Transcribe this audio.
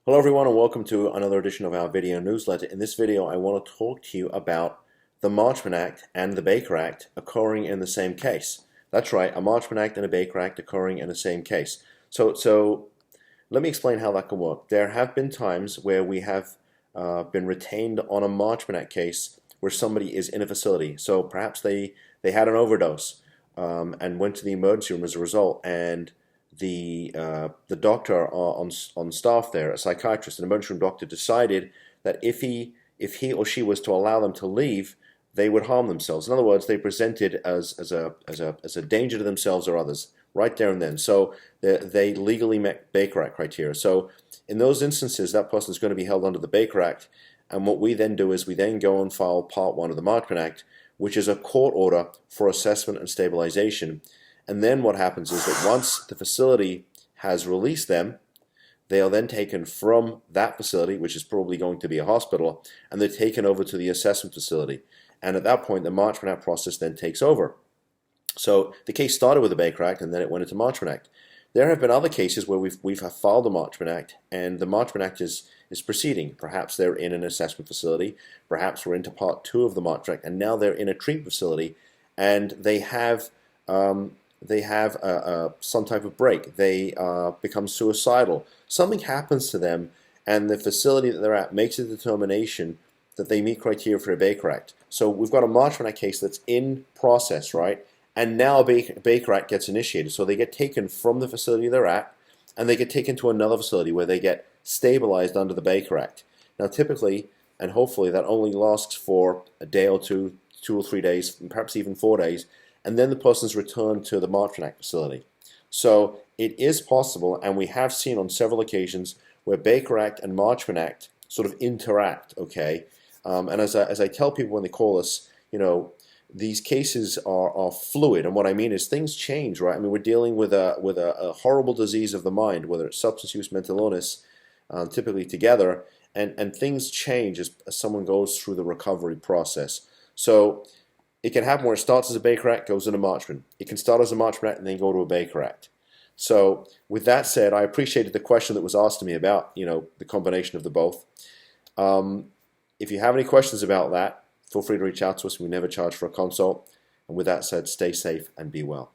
Hello everyone and welcome to another edition of our video newsletter. In this video I want to talk to you about the Marchman Act and the Baker Act occurring in the same case. That's right, a Marchman Act and a Baker Act occurring in the same case. So let me explain how that can work. There have been times where we have been retained on a Marchman Act case where somebody is in a facility. So perhaps they had an overdose and went to the emergency room as a result, and the doctor on staff there, a psychiatrist, an emergency room doctor, decided that if he or she was to allow them to leave, they would harm themselves. In other words, they presented as a danger to themselves or others right there and then. So they legally met Baker Act criteria. So in those instances, that person is going to be held under the Baker Act. And what we then do is we then go and file Part 1 of the Marchman Act, which is a court order for assessment and stabilization. And then what happens is that once the facility has released them, they are then taken from that facility, which is probably going to be a hospital, and they're taken over to the assessment facility. And at that point, the Marchman Act process then takes over. So the case started with the Baker Act, and then it went into Marchman Act. There have been other cases where we've filed the Marchman Act, and the Marchman Act is proceeding. Perhaps they're in an assessment facility, perhaps we're into Part 2 of the Marchman Act, and now they're in a treatment facility, and they have some type of break. They become suicidal. Something happens to them, and the facility that they're at makes a determination that they meet criteria for a Baker Act. So we've got a Marchman Act case that's in process, right? And now a Baker Act gets initiated. So they get taken from the facility they're at, and they get taken to another facility where they get stabilized under the Baker Act. Now typically, and hopefully, that only lasts for a day or two, 2 or 3 days, perhaps even 4 days, and then the person's returned to the Marchman Act facility. So it is possible, and we have seen on several occasions where Baker Act and Marchman Act sort of interact, okay? And as I tell people when they call us, these cases are fluid, and what I mean is things change, right? I mean, we're dealing with a horrible disease of the mind, whether it's substance use, mental illness, typically together, and things change as someone goes through the recovery process. So it can happen where it starts as a Baker Act, goes into Marchman. It can start as a Marchman Act and then go to a Baker Act. So with that said, I appreciated the question that was asked to me about, the combination of the both. If you have any questions about that, feel free to reach out to us. We never charge for a consult. And with that said, stay safe and be well.